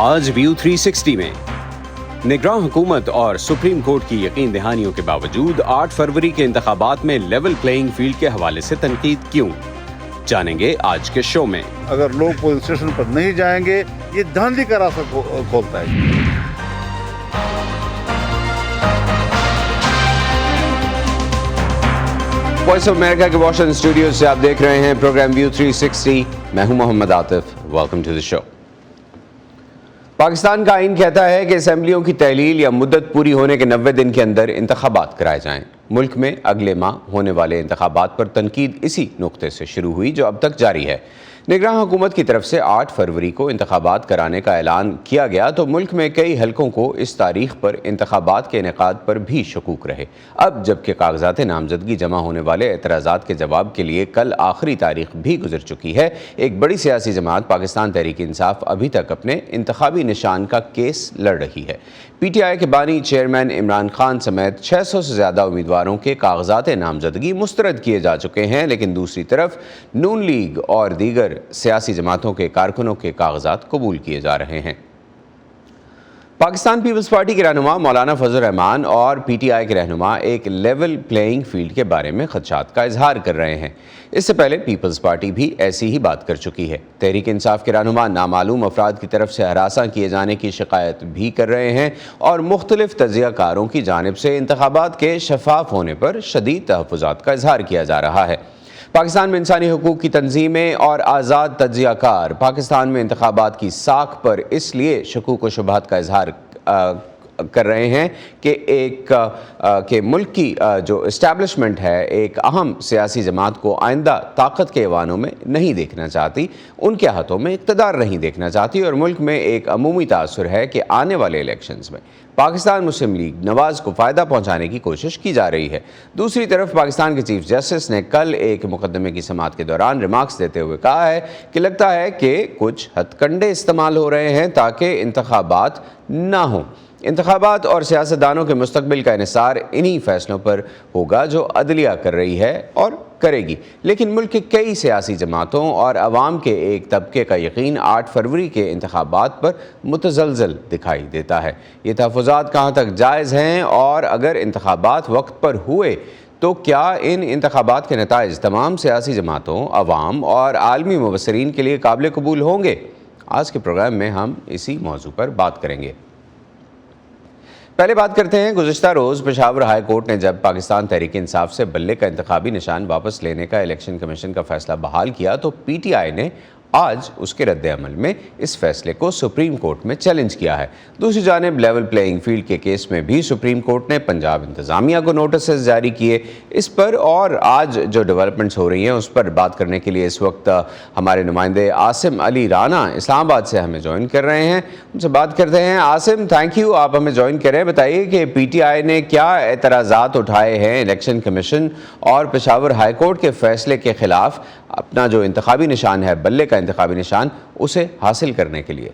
آج ویو 360 میں نگراں حکومت اور سپریم کورٹ کی یقین دہانیوں کے باوجود 8 فروری کے انتخابات میں لیول پلینگ فیلڈ کے حوالے سے تنقید کیوں، جانیں گے آج کے شو میں۔ اگر لوگ پولیس اسٹیشن پر نہیں جائیں گے یہ دھاندلی کا راستہ کھولتا ہے۔ وائس آف امریکہ کے واشنگٹن اسٹوڈیو سے آپ دیکھ رہے ہیں پروگرام ویو 360۔ میں ہوں محمد عاطف، ویلکم ٹو دی شو۔ پاکستان کا آئین کہتا ہے کہ اسمبلیوں کی تحلیل یا مدت پوری ہونے کے 90 دن کے اندر انتخابات کرائے جائیں۔ ملک میں اگلے ماہ ہونے والے انتخابات پر تنقید اسی نقطے سے شروع ہوئی جو اب تک جاری ہے۔ نگراں حکومت کی طرف سے 8 فروری کو انتخابات کرانے کا اعلان کیا گیا تو ملک میں کئی حلقوں کو اس تاریخ پر انتخابات کے انعقاد پر بھی شکوک رہے۔ اب جبکہ کاغذات نامزدگی جمع ہونے والے اعتراضات کے جواب کے لیے کل آخری تاریخ بھی گزر چکی ہے، ایک بڑی سیاسی جماعت پاکستان تحریک انصاف ابھی تک اپنے انتخابی نشان کا کیس لڑ رہی ہے۔ پی ٹی آئی کے بانی چیئرمین عمران خان سمیت 600 سے زیادہ امیدواروں کے کاغذات نامزدگی مسترد کیے جا چکے ہیں، لیکن دوسری طرف نون لیگ اور دیگر سیاسی جماعتوں کے کارکنوں کے کاغذات قبول کیے جا رہے ہیں۔ پاکستان پیپلز پارٹی کے رہنما مولانا فضل الرحمان اور پی ٹی آئی کے رہنما ایک لیول پلینگ فیلڈ کے بارے میں خدشات کا اظہار کر رہے ہیں۔ اس سے پہلے پیپلز پارٹی بھی ایسی ہی بات کر چکی ہے۔ تحریک انصاف کے رہنما نامعلوم افراد کی طرف سے ہراساں کیے جانے کی شکایت بھی کر رہے ہیں اور مختلف تجزیہ کاروں کی جانب سے انتخابات کے شفاف ہونے پر شدید تحفظات کا اظہار کیا جا رہا ہے۔ پاکستان میں انسانی حقوق کی تنظیمیں اور آزاد تجزیہ کار پاکستان میں انتخابات کی ساکھ پر اس لیے شکوک و شبہات کا اظہار کر رہے ہیں کہ ملک کی جو اسٹیبلشمنٹ ہے ایک اہم سیاسی جماعت کو آئندہ طاقت کے ایوانوں میں نہیں دیکھنا چاہتی، ان کے ہاتھوں میں اقتدار نہیں دیکھنا چاہتی، اور ملک میں ایک عمومی تاثر ہے کہ آنے والے الیکشنز میں پاکستان مسلم لیگ نواز کو فائدہ پہنچانے کی کوشش کی جا رہی ہے۔ دوسری طرف پاکستان کے چیف جسٹس نے کل ایک مقدمے کی سماعت کے دوران ریمارکس دیتے ہوئے کہا ہے کہ لگتا ہے کہ کچھ ہتھ کنڈے استعمال ہو رہے ہیں تاکہ انتخابات نہ ہوں۔ انتخابات اور سیاستدانوں کے مستقبل کا انحصار انہی فیصلوں پر ہوگا جو عدلیہ کر رہی ہے اور کرے گی، لیکن ملک کے کئی سیاسی جماعتوں اور عوام کے ایک طبقے کا یقین 8 فروری کے انتخابات پر متزلزل دکھائی دیتا ہے۔ یہ تحفظات کہاں تک جائز ہیں اور اگر انتخابات وقت پر ہوئے تو کیا ان انتخابات کے نتائج تمام سیاسی جماعتوں، عوام اور عالمی مبصرین کے لیے قابل قبول ہوں گے؟ آج کے پروگرام میں ہم اسی موضوع پر بات کریں گے۔ پہلے بات کرتے ہیں، گزشتہ روز پشاور ہائی کورٹ نے جب پاکستان تحریک انصاف سے بلے کا انتخابی نشان واپس لینے کا الیکشن کمیشن کا فیصلہ بحال کیا تو پی ٹی آئی نے آج اس کے رد عمل میں اس فیصلے کو سپریم کورٹ میں چیلنج کیا ہے۔ دوسری جانب لیول پلینگ فیلڈ کے کیس میں بھی سپریم کورٹ نے پنجاب انتظامیہ کو نوٹسز جاری کیے۔ اس پر اور آج جو ڈیولپمنٹس ہو رہی ہیں اس پر بات کرنے کے لیے اس وقت ہمارے نمائندے عاصم علی رانا اسلام آباد سے ہمیں جوائن کر رہے ہیں۔ ان سے بات کرتے ہیں۔ عاصم، تھینک یو، آپ ہمیں جوائن کریں۔ بتائیے کہ پی ٹی آئی نے کیا اعتراضات اٹھائے ہیں الیکشن کمیشن اور پشاور ہائی کورٹ کے فیصلے کے خلاف اپنا جو انتخابی نشان ہے، بلے کا انتخابی نشان، اسے حاصل کرنے کے لیے؟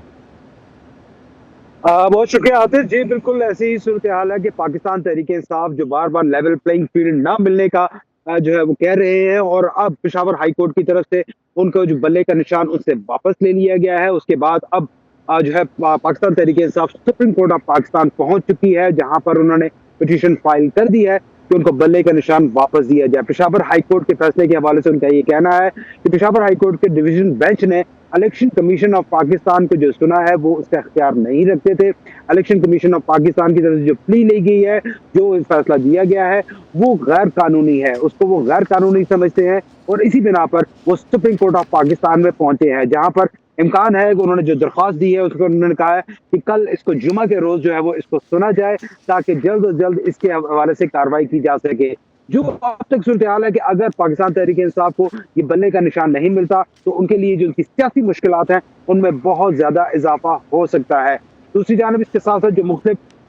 بہت شکریہ عاطف جی، بالکل ایسی ہی صورتحال ہے کہ پاکستان تحریک انصاف جو بار بار لیول پلینگ فیلڈ نہ ملنے کا جو ہے وہ کہہ رہے ہیں، اور اب پشاور ہائی کورٹ کی طرف سے ان کو جو بلے کا نشان اس سے واپس لے لیا گیا ہے۔ اس کے بعد اب جو ہے Pakistan Tehreek Insaf supreme court of Pakistan پہنچ چکی ہے، جہاں پر انہوں نے پٹیشن فائل کر دی ہے کہ ان کو بلے کا نشان واپس دیا جائے۔ پشاور ہائی کورٹ کے فیصلے کے حوالے سے ان کا یہ کہنا ہے کہ پشاور ہائی کورٹ کے ڈویژن بینچ نے الیکشن کمیشن آف پاکستان کو جو سنا ہے وہ اس کا اختیار نہیں رکھتے تھے۔ الیکشن کمیشن آف پاکستان کی طرف سے جو پلی لی گئی ہے، جو فیصلہ دیا گیا ہے، وہ غیر قانونی ہے، اس کو وہ غیر قانونی سمجھتے ہیں، اور اسی بنا پر وہ سپریم کورٹ آف پاکستان میں پہنچے ہیں، جہاں پر امکان ہے کہ انہوں نے جو درخواست دی ہے اس کو انہوں نے کہا ہے کہ کل اس کو جمعہ کے روز جو ہے وہ اس کو سنا جائے تاکہ جلد از جلد اس کے حوالے سے کارروائی کی جا سکے۔ جو اب تک صورتحال ہے کہ اگر پاکستان تحریک انصاف کو یہ بلے کا نشان نہیں ملتا تو ان کے لیے جو ان کی سیاسی مشکلات ہیں ان میں بہت زیادہ اضافہ ہو سکتا ہے۔ دوسری جانب اس کے ساتھ ساتھ جو مختلف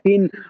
3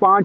5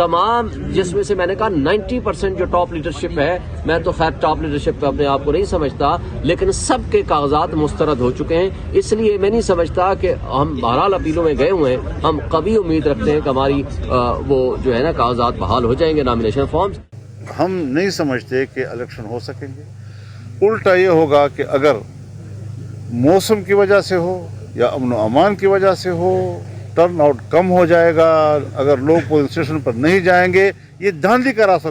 تمام جس میں سے میں نے کہا 90% جو ٹاپ لیڈرشپ ہے، میں تو خیر ٹاپ لیڈرشپ پہ اپنے آپ کو نہیں سمجھتا، لیکن سب کے کاغذات مسترد ہو چکے ہیں. اس لیے میں نہیں سمجھتا کہ ہم بہرحال اپیلوں میں گئے ہوئے ہیں، ہم قوی امید رکھتے ہیں کہ ہماری وہ جو ہے نا کاغذات بحال ہو جائیں گے، نامینیشن فارمز. ہم نہیں سمجھتے کہ الیکشن ہو سکیں گے. الٹا یہ ہوگا کہ اگر موسم کی وجہ سے ہو یا امن و امان کی وجہ سے ہو، ٹرن آؤٹ کم ہو جائے گا. اگر لوگ پولنگ اسٹیشن پر نہیں جائیں گے، یہ دھاندلی کا راستہ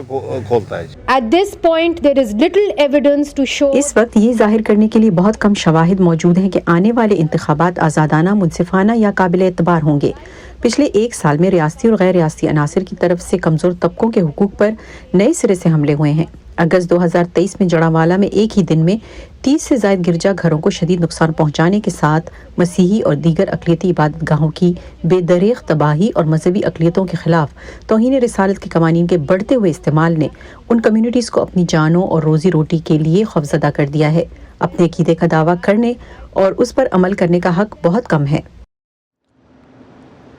کھولتا ہے. At this point there is little evidence to show. اس وقت یہ ظاہر کرنے کے لیے بہت کم شواہد موجود ہیں کہ آنے والے انتخابات آزادانہ، منصفانہ یا قابل اعتبار ہوں گے. پچھلے ایک سال میں ریاستی اور غیر ریاستی عناصر کی طرف سے کمزور طبقوں کے حقوق پر نئے سرے سے حملے ہوئے ہیں. اگست 2023 میں جڑاوالا میں ایک ہی دن میں 30 سے زائد گرجا گھروں کو شدید نقصان پہنچانے کے ساتھ مسیحی اور دیگر اقلیتی عبادت گاہوں کی بے دریغ تباہی اور مذہبی اقلیتوں کے خلاف توہین رسالت کے قوانین کے بڑھتے ہوئے استعمال نے ان کمیونٹیز کو اپنی جانوں اور روزی روٹی کے لیے خوفزدہ کر دیا ہے. اپنے عقیدے کا دعویٰ کرنے اور اس پر عمل کرنے کا حق بہت کم ہے.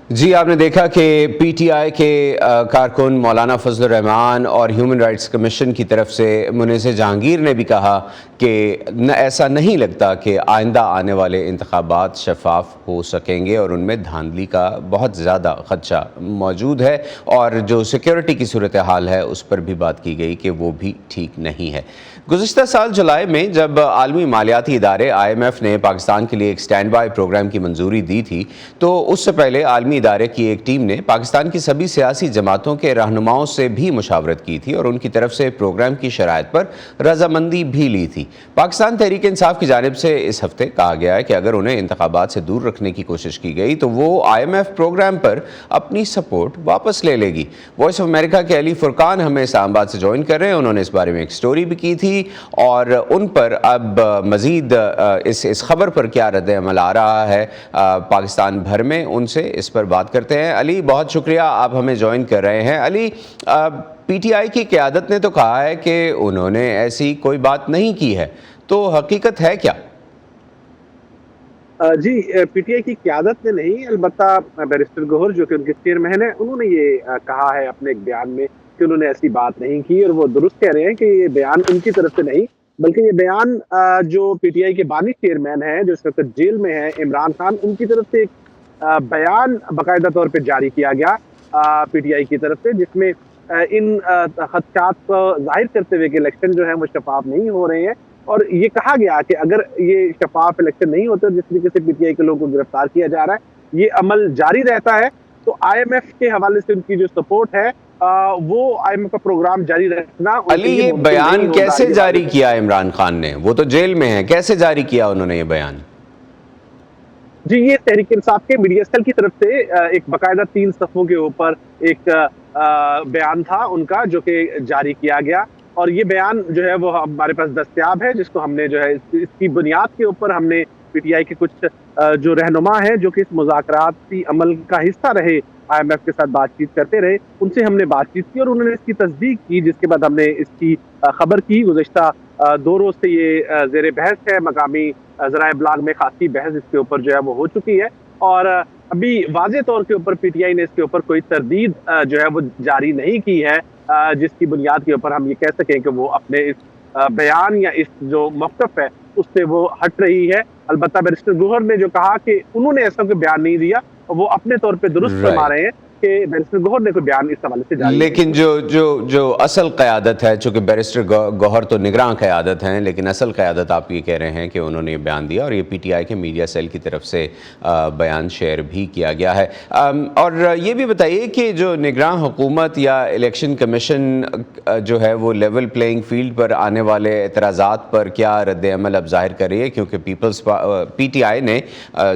جی، آپ نے دیکھا کہ پی ٹی آئی کے کارکن مولانا فضل الرحمان اور ہیومن رائٹس کمیشن کی طرف سے منیزہ جہانگیر نے بھی کہا کہ ایسا نہیں لگتا کہ آئندہ آنے والے انتخابات شفاف ہو سکیں گے اور ان میں دھاندلی کا بہت زیادہ خدشہ موجود ہے، اور جو سیکیورٹی کی صورتحال ہے اس پر بھی بات کی گئی کہ وہ بھی ٹھیک نہیں ہے. گزشتہ سال جولائی میں جب عالمی مالیاتی ادارے IMF نے پاکستان کے لیے ایک سٹینڈ بائی پروگرام کی منظوری دی تھی، تو اس سے پہلے عالمی ادارے کی ایک ٹیم نے پاکستان کی سبھی سیاسی جماعتوں کے رہنماؤں سے بھی مشاورت کی تھی اور ان کی طرف سے پروگرام کی شرائط پر رضامندی بھی لی تھی. پاکستان تحریک انصاف کی جانب سے اس ہفتے کہا گیا ہے کہ اگر انہیں انتخابات سے دور رکھنے کی کوشش کی گئی تو وہ IMF پروگرام پر اپنی سپورٹ واپس لے لے گی. وائس آف امریکہ کے علی فرقان ہمیں اسلام آباد سے جوائن کر رہے ہیں. انہوں نے اس بارے میں ایک سٹوری بھی کی تھی اور ان پر اب مزید اس خبر پر کیا رد عمل آ رہا ہے پاکستان بھر میں، ان سے اس پر بات کرتے ہیں. علی، بہت شکریہ آپ ہمیں جوائن کر رہے ہیں. علی، پی ٹی آئی کی قیادت نے تو کہا ہے کہ انہوں نے ایسی کوئی بات نہیں کی ہے، تو حقیقت ہے کیا؟ جی، پی ٹی آئی کی قیادت نے نہیں، البتہ بیرسٹر گوہر جو کہ ان کے چیئرمین ہیں، انہوں نے یہ کہا ہے اپنے ایک بیان میں کہ انہوں نے ایسی بات نہیں کی، اور وہ درست کہہ رہے ہیں کہ یہ بیان ان کی طرف سے نہیں، بلکہ یہ بیان جو پی ٹی آئی کے بانی چیئرمین ہیں جو اس وقت جیل میں ہیں، عمران خان، ان کی طرف سے ایک بیان باقاعدہ طور پہ جاری کیا گیا پی ٹی آئی کی طرف سے، جس میں ان خدشات کو ظاہر کرتے ہوئے کہ الیکشن جو ہے وہ شفاف نہیں ہو رہے ہیں، اور یہ کہا گیا کہ اگر یہ شفاف الیکشن نہیں ہوتے جس طریقے سے پی ٹی آئی کے لوگوں کو گرفتار کیا جا رہا ہے، یہ عمل جاری رہتا ہے، تو IMF کے حوالے سے ان کی جو سپورٹ ہے وہ IMF کا پروگرام جاری رکھنا. علی، یہ بیان کیسے جاری کیا عمران خان نے؟ وہ تو جیل میں ہیں، کیسے جاری کیا انہوں نے یہ بیان؟ جی، یہ تحریک انصاف کے میڈیا سیل کی طرف سے ایک باقاعدہ 3 صفحوں کے اوپر ایک بیان تھا ان کا جو کہ جاری کیا گیا، اور یہ بیان جو ہے وہ ہمارے پاس دستیاب ہے، جس کو ہم نے جو ہے اس کی بنیاد کے اوپر ہم نے پی ٹی آئی کے کچھ جو رہنما ہیں جو کہ اس مذاکراتی عمل کا حصہ رہے، IMF کے ساتھ بات چیت کرتے رہے، ان سے ہم نے بات چیت کی اور انہوں نے اس کی تصدیق کی، جس کے بعد ہم نے اس کی خبر کی. گزشتہ 2 روز سے یہ زیر بحث ہے، مقامی ذرائع ابلاغ میں خاصی بحث اس کے اوپر جو ہے وہ ہو چکی ہے، اور ابھی واضح طور کے اوپر پی ٹی آئی نے اس کے اوپر کوئی تردید جو ہے وہ جاری نہیں کی ہے، جس کی بنیاد کے اوپر ہم یہ کہہ سکیں کہ وہ اپنے اس بیان یا اس جو موقف ہے اس سے وہ ہٹ رہی ہے. البتہ بیرسٹر گوہر نے جو کہا کہ انہوں نے ایسا کوئی بیان نہیں دیا، وہ اپنے طور پہ درست فرما رہے ہیں کہ بیرسٹر گوہر نے کوئی بیان اس حوالے سے جاری، لیکن جو اصل قیادت ہے، چونکہ بیرسٹر گوہر تو نگراں قیادت ہیں، لیکن اصل قیادت آپ یہ کہہ رہے ہیں کہ انہوں نے یہ بیان دیا، اور یہ پی ٹی آئی کے میڈیا سیل کی طرف سے بیان شیئر بھی کیا گیا ہے. اور یہ بھی بتائیے کہ جو نگراں حکومت یا الیکشن کمیشن جو ہے وہ لیول پلینگ فیلڈ پر آنے والے اعتراضات پر کیا رد عمل اب ظاہر کر رہی ہے، کیونکہ پی ٹی آئی نے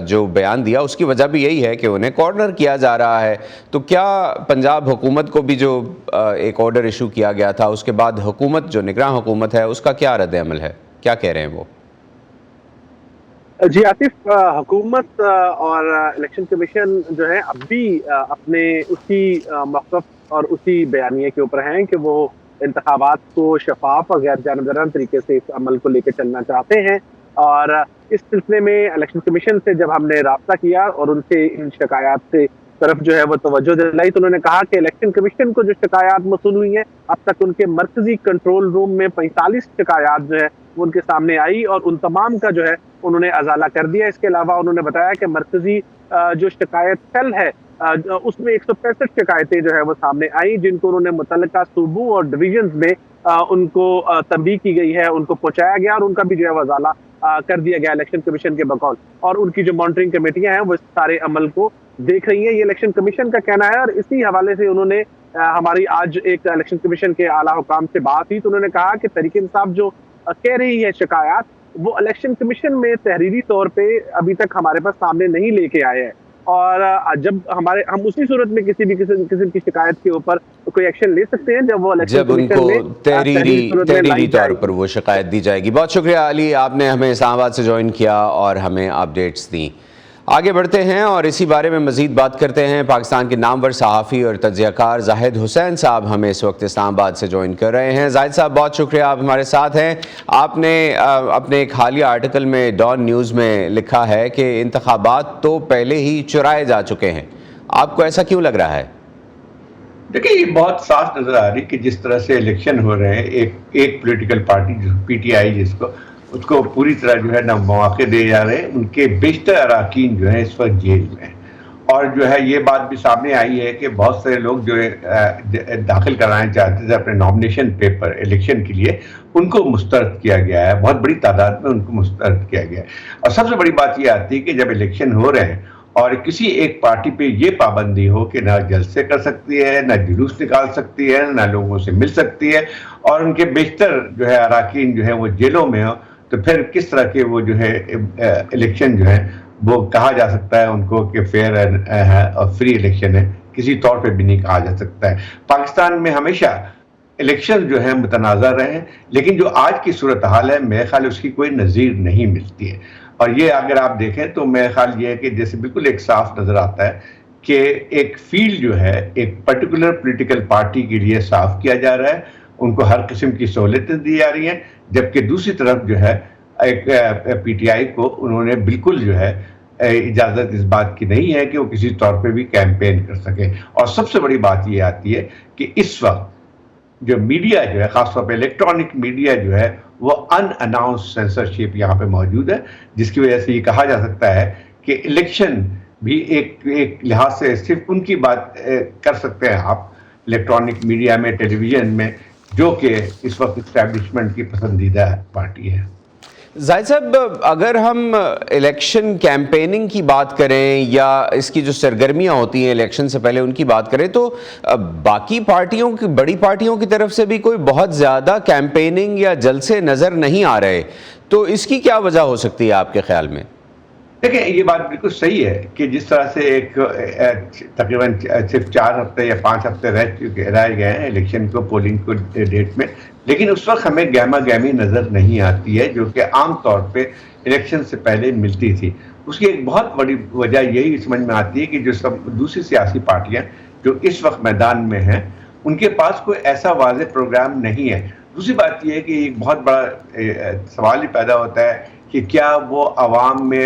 جو بیان دیا اس کی وجہ بھی یہی ہے کہ انہیں کارنر کیا جا رہا ہے. تو کیا پنجاب حکومت کو بھی جو ایک آرڈر ایشو کیا گیا تھا اس کے بعد حکومت جو نگراں حکومت ہے اس کا کیا رد عمل ہے، کیا کہہ رہے ہیں وہ؟ جی عاطف، حکومت اور الیکشن کمیشن جو ہے اب بھی اپنے اسی موقف اور اسی بیانیے کے اوپر ہیں کہ وہ انتخابات کو شفاف اور غیر جانبدارانہ طریقے سے اس عمل کو لے کے چلنا چاہتے ہیں، اور اس سلسلے میں الیکشن کمیشن سے جب ہم نے رابطہ کیا اور ان سے ان شکایات سے طرف جو ہے وہ توجہ دلائی. تو انہوں نے کہا کہ الیکشن کمیشن کو جو شکایات موصول ہوئی ہیں اب تک ان کے مرکزی کنٹرول روم میں 45 شکایات جو ہے وہ ان کے سامنے آئی اور ان تمام کا جو ہے انہوں نے ازالہ کر دیا. اس کے علاوہ انہوں نے بتایا کہ مرکزی جو شکایت سیل ہے اس میں 165 شکایتیں جو ہے وہ سامنے آئیں جن کو انہوں نے متعلقہ صوبوں اور ڈویژنز میں ان کو تنبیہ کی گئی ہے, ان کو پہنچایا گیا اور ان کا بھی جو ہے وہ ازالہ کر دیا گیا الیکشن کمیشن کے بقول. اور ان کی جو مانیٹرنگ کمیٹیاں ہیں وہ اس سارے عمل کو دیکھ رہی ہیں, یہ الیکشن کمیشن کا کہنا ہے. اور اسی حوالے سے انہوں نے ہماری آج ایک الیکشن کمیشن کے اعلیٰ حکام سے بات ہوئی تو انہوں نے کہا کہ تحریک انصاف جو کہہ رہی ہے شکایات وہ الیکشن کمیشن میں تحریری طور پہ ابھی تک ہمارے پاس سامنے نہیں لے کے آئے ہیں, اور جب ہم اسی صورت میں کسی بھی قسم کی شکایت کے اوپر کوئی ایکشن لے سکتے ہیں جب وہ جب ان کو تحریری طور پر وہ شکایت دی جائے گی. بہت شکریہ علی, آپ نے ہمیں اسلام آباد سے جوائن کیا اور ہمیں اپڈیٹس دیں. آگے بڑھتے ہیں اور اسی بارے میں مزید بات کرتے ہیں. پاکستان کے نامور صحافی اور تجزیہ کار زاہد حسین صاحب ہمیں اس وقت اسلام آباد سے جوائن کر رہے ہیں. زاہد صاحب بہت شکریہ, آپ ہمارے ساتھ ہیں. آپ نے اپنے ایک حالیہ آرٹیکل میں ڈان نیوز میں لکھا ہے کہ انتخابات تو پہلے ہی چرائے جا چکے ہیں. آپ کو ایسا کیوں لگ رہا ہے؟ دیکھیں یہ بہت صاف نظر آ رہی کہ جس طرح سے الیکشن ہو رہے ہیں ایک پولیٹیکل پارٹی پی ٹی آئی اس کو پوری طرح جو ہے نا مواقع دے جا رہے ہیں. ان کے بیشتر اراکین جو ہیں اس وقت جیل میں ہیں, اور جو ہے یہ بات بھی سامنے آئی ہے کہ بہت سارے لوگ جو ہے داخل کرانا چاہتے تھے اپنے نامنیشن پیپر الیکشن کے لیے, ان کو مسترد کیا گیا ہے. بہت بڑی تعداد میں ان کو مسترد کیا گیا ہے. اور سب سے بڑی بات یہ آتی ہے کہ جب الیکشن ہو رہے ہیں اور کسی ایک پارٹی پہ یہ پابندی ہو کہ نہ جلسے کر سکتی ہے, نہ جلوس نکال سکتی ہے, نہ لوگوں سے مل سکتی ہے, اور ان کے بیشتر جو ہے اراکین جو ہے وہ جیلوں میں ہو, تو پھر کس طرح کے وہ جو ہے الیکشن جو ہے وہ کہا جا سکتا ہے ان کو کہ فیئر اور فری الیکشن ہے؟ کسی طور پہ بھی نہیں کہا جا سکتا ہے. پاکستان میں ہمیشہ الیکشن جو ہے متنازع رہے ہیں, لیکن جو آج کی صورتحال ہے میرے خیال اس کی کوئی نظیر نہیں ملتی ہے. اور یہ اگر آپ دیکھیں تو میرے خیال یہ ہے کہ جیسے بالکل ایک صاف نظر آتا ہے کہ ایک فیلڈ جو ہے ایک پرٹیکولر پولیٹیکل پارٹی کے لیے صاف کیا جا رہا ہے, ان کو ہر قسم کی سہولتیں دی جا رہی ہیں, جبکہ دوسری طرف جو ہے ایک پی ٹی آئی کو انہوں نے بالکل جو ہے اجازت اس بات کی نہیں ہے کہ وہ کسی طور پہ بھی کیمپین کر سکے. اور سب سے بڑی بات یہ آتی ہے کہ اس وقت جو میڈیا جو ہے خاص طور پہ الیکٹرانک میڈیا جو ہے وہ ان اناؤنس سینسرشپ یہاں پہ موجود ہے, جس کی وجہ سے یہ کہا جا سکتا ہے کہ الیکشن بھی ایک لحاظ سے صرف ان کی بات کر سکتے ہیں آپ الیکٹرانک میڈیا میں, ٹیلی ویژن میں, جو کہ اس وقت اسٹیبلشمنٹ کی پسندیدہ پارٹی ہے. زاہد صاحب, اگر ہم الیکشن کیمپیننگ کی بات کریں یا اس کی جو سرگرمیاں ہوتی ہیں الیکشن سے پہلے ان کی بات کریں, تو باقی پارٹیوں کی بڑی پارٹیوں کی طرف سے بھی کوئی بہت زیادہ کیمپیننگ یا جلسے نظر نہیں آ رہے, تو اس کی کیا وجہ ہو سکتی ہے آپ کے خیال میں؟ دیکھیں یہ بات بالکل صحیح ہے کہ جس طرح سے ایک تقریباً صرف 4 ہفتے یا 5 ہفتے رہ گئے ہیں الیکشن کو, پولنگ کو ڈیٹ میں, لیکن اس وقت ہمیں گہما گہمی نظر نہیں آتی ہے جو کہ عام طور پہ الیکشن سے پہلے ملتی تھی. اس کی ایک بہت بڑی وجہ یہی سمجھ میں آتی ہے کہ جو سب دوسری سیاسی پارٹیاں جو اس وقت میدان میں ہیں ان کے پاس کوئی ایسا واضح پروگرام نہیں ہے. دوسری بات یہ ہے کہ ایک بہت بڑا سوال ہی پیدا ہوتا ہے کہ کیا وہ عوام میں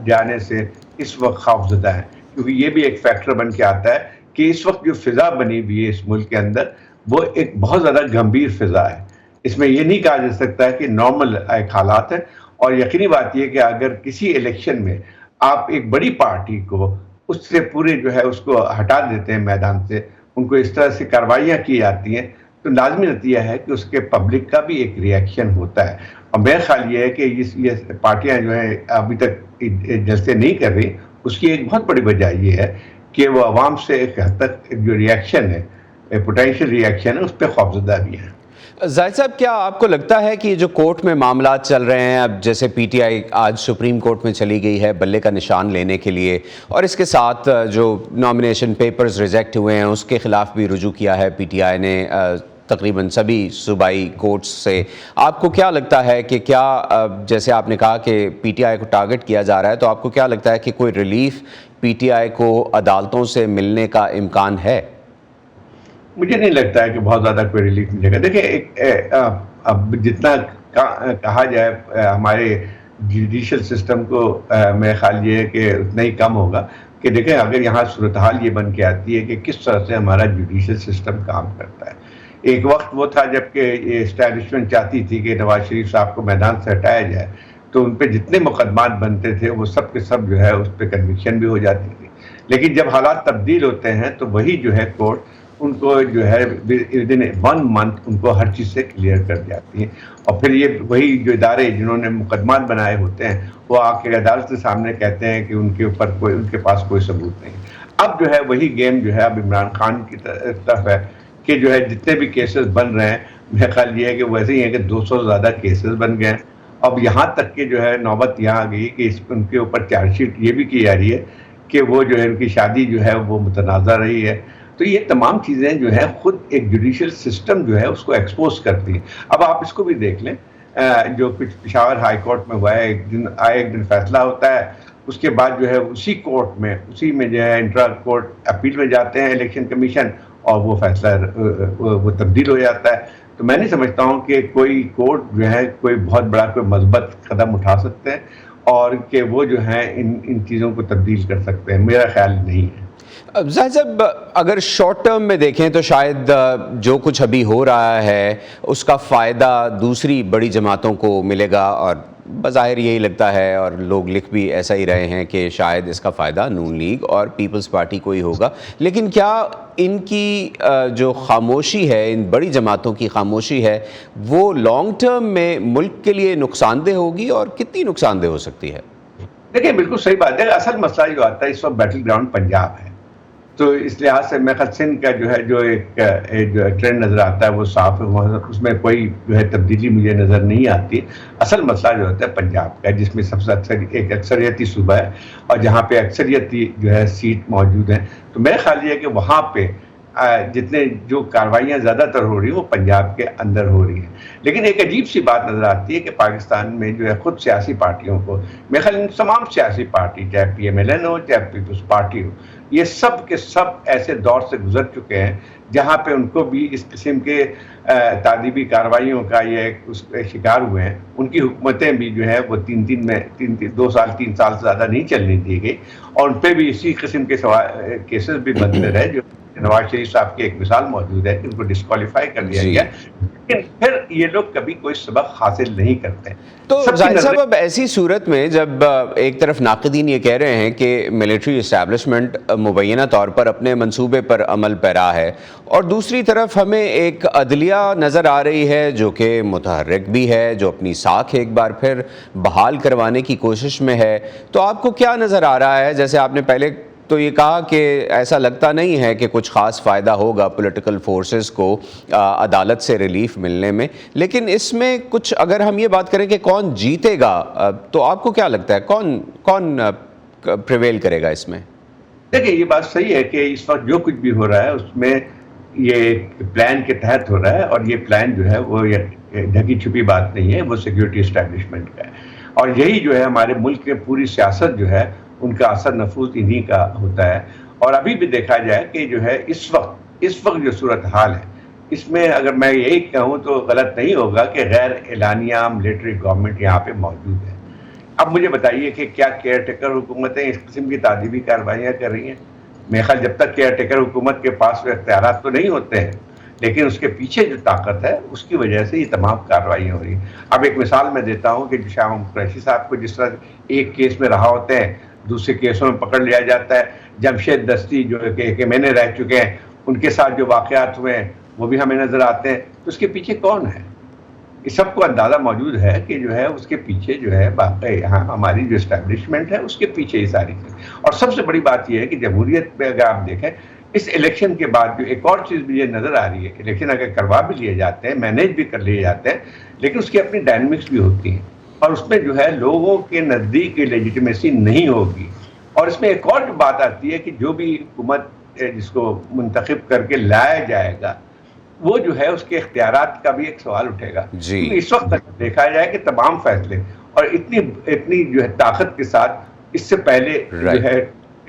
جانے سے اس وقت خوفزدہ ہیں, کیونکہ یہ بھی ایک فیکٹر بن کے آتا ہے کہ اس وقت جو فضا بنی ہوئی ہے اس ملک کے اندر وہ ایک بہت زیادہ گمبھیر فضا ہے. اس میں یہ نہیں کہا جا سکتا ہے کہ نارمل ایک حالات ہے. اور یقینی بات یہ کہ اگر کسی الیکشن میں آپ ایک بڑی پارٹی کو اس سے پورے جو ہے اس کو ہٹا دیتے ہیں میدان سے, ان کو اس طرح سے کاروائیاں کی جاتی ہیں, تو لازمی نتیجہ ہے کہ اس کے پبلک کا بھی ایک ریئیکشن ہوتا ہے. اور میرا خیال یہ ہے کہ یہ پارٹیاں جو ہیں ابھی تک جلسے نہیں کر رہی, اس کی ایک بہت بڑی وجہ یہ ہے کہ وہ عوام سے ایک حد تک جو ریئیکشن ہے, پوٹینشیل ریئیکشن ہے, اس پہ خوفزدہ بھی ہیں. زاہد صاحب, کیا آپ کو لگتا ہے کہ جو کورٹ میں معاملات چل رہے ہیں, اب جیسے پی ٹی آئی آج سپریم کورٹ میں چلی گئی ہے بلے کا نشان لینے کے لیے, اور اس کے ساتھ جو نامینیشن پیپرز ریجیکٹ ہوئے ہیں اس کے خلاف بھی رجوع کیا ہے پی ٹی آئی نے تقریباً سبھی صوبائی کورٹس سے, آپ کو کیا لگتا ہے کہ کیا, جیسے آپ نے کہا کہ پی ٹی آئی کو ٹارگٹ کیا جا رہا ہے, تو آپ کو کیا لگتا ہے کہ کوئی ریلیف پی ٹی آئی کو عدالتوں سے ملنے کا امکان ہے؟ مجھے نہیں لگتا ہے کہ بہت زیادہ کوئی ریلیف ملے گا. دیکھیں اب جتنا کہا جائے ہمارے جوڈیشل سسٹم کو, میرا خیال یہ ہے کہ اتنا ہی کم ہوگا, کہ دیکھیں اگر یہاں صورتحال یہ بن کے آتی ہے کہ کس طرح سے ہمارا جوڈیشل سسٹم کام کرتا ہے. ایک وقت وہ تھا جب کہ یہ اسٹیبلشمنٹ چاہتی تھی کہ نواز شریف صاحب کو میدان سے ہٹایا جائے, تو ان پہ جتنے مقدمات بنتے تھے وہ سب کے سب جو ہے اس پہ کنوکشن بھی ہو جاتی تھی. لیکن جب حالات تبدیل ہوتے ہیں تو وہی جو ہے کورٹ ان کو جو ہے ودن 1 month ان کو ہر چیز سے کلیئر کر جاتی ہیں, اور پھر یہ وہی جو ادارے جنہوں نے مقدمات بنائے ہوتے ہیں وہ آ کے عدالت کے سامنے کہتے ہیں کہ ان کے اوپر ان کے پاس کوئی ثبوت نہیں. اب جو ہے وہی گیم جو ہے اب عمران خان کی طرف ہے کہ جو ہے جتنے بھی کیسز بن رہے ہیں, میرا خیال یہ ہے کہ ویسے ہی ہے کہ 200 سے زیادہ کیسز بن گئے ہیں. اب یہاں تک کہ جو ہے نوبت یہاں آ گئی کہ ان کے اوپر چارج شیٹ یہ بھی کی جا رہی ہے کہ وہ جو ہے ان کی شادی جو ہے وہ متنازع رہی ہے. تو یہ تمام چیزیں جو ہے خود ایک جوڈیشل سسٹم جو ہے اس کو ایکسپوز کرتی ہیں. اب آپ اس کو بھی دیکھ لیں, جو کچھ پشاور ہائی کورٹ میں ہوا ہے, ایک دن فیصلہ ہوتا ہے, اس کے بعد جو ہے اسی کورٹ میں اسی میں جو ہے انٹرا کورٹ اپیل میں جاتے ہیں الیکشن کمیشن, اور وہ فیصلہ وہ تبدیل ہو جاتا ہے. تو میں نہیں سمجھتا ہوں کہ کوئی کورٹ جو ہے کوئی بہت بڑا کوئی مثبت قدم اٹھا سکتے ہیں اور کہ وہ جو ہیں ان چیزوں کو تبدیل کر سکتے ہیں. میرا خیال نہیں ہے. زاہد صاحب, اگر شارٹ ٹرم میں دیکھیں تو شاید جو کچھ ابھی ہو رہا ہے اس کا فائدہ دوسری بڑی جماعتوں کو ملے گا, اور بظاہر یہی لگتا ہے اور لوگ لکھ بھی ایسا ہی رہے ہیں کہ شاید اس کا فائدہ نون لیگ اور پیپلز پارٹی کو ہی ہوگا. لیکن کیا ان کی جو خاموشی ہے, ان بڑی جماعتوں کی خاموشی ہے, وہ لانگ ٹرم میں ملک کے لیے نقصان دہ ہوگی, اور کتنی نقصان دہ ہو سکتی ہے؟ دیکھیں بالکل صحیح بات ہے. اصل مسئلہ جو آتا ہے اس وقت بیٹل گراؤنڈ پنجاب ہے, تو اس لحاظ سے میں سندھ کا جو ہے جو ایک جو ٹرینڈ نظر آتا ہے وہ صاف ہے, اس میں کوئی جو ہے تبدیلی مجھے نظر نہیں آتی. اصل مسئلہ جو ہوتا ہے پنجاب کا, جس میں سب سے ایک اکثریتی صوبہ ہے اور جہاں پہ اکثریتی جو ہے سیٹ موجود ہیں. تو میرا خیال یہ ہے کہ وہاں پہ جتنے جو کاروائیاں زیادہ تر ہو رہی ہیں وہ پنجاب کے اندر ہو رہی ہیں. لیکن ایک عجیب سی بات نظر آتی ہے کہ پاکستان میں جو ہے خود سیاسی پارٹیوں کو, میرے خیال تمام سیاسی پارٹی چاہے PMLN ہو چاہے پیپلز پارٹی ہو, یہ سب کے سب ایسے دور سے گزر چکے ہیں جہاں پہ ان کو بھی اس قسم کے تعدیبی کارروائیوں کا یہ شکار ہوئے ہیں. ان کی حکومتیں بھی جو ہے وہ 2 سال 3 سال سے زیادہ نہیں چلنے دی گئی, اور ان پہ بھی اسی قسم کے کیسز بھی بنتے رہے. جو نواز شریف صاحب کی ایک مثال موجود ہے کہ ان کو ڈسکوالیفائی کر دیا گیا, لیکن پھر یہ لوگ کبھی کوئی سبق حاصل نہیں کرتے. تو زاہد صاحب, اب ایسی صورت میں جب ایک طرف ناقدین یہ کہہ رہے ہیں کہ ملٹری اسٹیبلشمنٹ مبینہ طور پر اپنے منصوبے پر عمل پیرا ہے, اور دوسری طرف ہمیں ایک عدلیہ نظر آ رہی ہے جو کہ متحرک بھی ہے, جو اپنی ساکھ ایک بار پھر بحال کروانے کی کوشش میں ہے, تو آپ کو کیا نظر آ رہا ہے؟ جیسے آپ نے پہلے تو یہ کہا کہ ایسا لگتا نہیں ہے کہ کچھ خاص فائدہ ہوگا پولیٹیکل فورسز کو عدالت سے ریلیف ملنے میں, لیکن اس میں کچھ اگر ہم یہ بات کریں کہ کون جیتے گا, تو آپ کو کیا لگتا ہے کون پریویل کرے گا اس میں؟ دیکھیں یہ بات صحیح ہے کہ اس وقت جو کچھ بھی ہو رہا ہے اس میں یہ پلان کے تحت ہو رہا ہے, اور یہ پلان جو ہے وہ ڈھکی چھپی بات نہیں ہے, وہ سیکیورٹی اسٹیبلشمنٹ کا ہے. اور یہی جو ہے ہمارے ملک کے پوری سیاست جو ہے ان کا اثر نفوذ انہی کا ہوتا ہے. اور ابھی بھی دیکھا جائے کہ جو ہے اس وقت جو صورتحال ہے اس میں اگر میں یہی کہوں تو غلط نہیں ہوگا کہ غیر اعلانیہ ملٹری گورنمنٹ یہاں پہ موجود ہے. اب مجھے بتائیے کہ کیا کیئر ٹیکر حکومتیں اس قسم کی تعدیبی کارروائیاں کر رہی ہیں؟ میرے خیال جب تک کیئر ٹیکر حکومت کے پاس اختیارات تو نہیں ہوتے ہیں, لیکن اس کے پیچھے جو طاقت ہے اس کی وجہ سے یہ تمام کارروائیاں ہو رہی ہیں. اب ایک مثال میں دیتا ہوں کہ شاہ محمود قریشی صاحب کو جس طرح ایک کیس میں رہا ہوتے ہیں دوسرے کیسوں میں پکڑ لیا جاتا ہے, جمشید دستی جو کہ میں نے رہ چکے ہیں ان کے ساتھ جو واقعات ہوئے ہیں وہ بھی ہمیں نظر آتے ہیں, تو اس کے پیچھے کون ہے؟ اس سب کو اندازہ موجود ہے کہ جو ہے اس کے پیچھے جو ہے باقی ہماری جو اسٹیبلشمنٹ ہے اس کے پیچھے یہ ساری چیز. اور سب سے بڑی بات یہ ہے کہ جمہوریت پہ اگر آپ دیکھیں اس الیکشن کے بعد جو ایک اور چیز بھی یہ نظر آ رہی ہے, الیکشن اگر کروا بھی لیے جاتے ہیں, مینیج بھی کر لیے جاتے ہیں, لیکن اس کی اپنی ڈائنمکس بھی ہوتی ہیں, اور اس میں جو ہے لوگوں کے نزدیک لیجیٹمیسی نہیں ہوگی. اور اس میں ایک اور بات آتی ہے کہ جو بھی حکومت جس کو منتخب کر کے لایا جائے گا وہ جو ہے اس کے اختیارات کا بھی ایک سوال اٹھے گا. اس وقت تک دیکھا جائے کہ تمام فیصلے اور اتنی جو ہے طاقت کے ساتھ اس سے پہلے جو ہے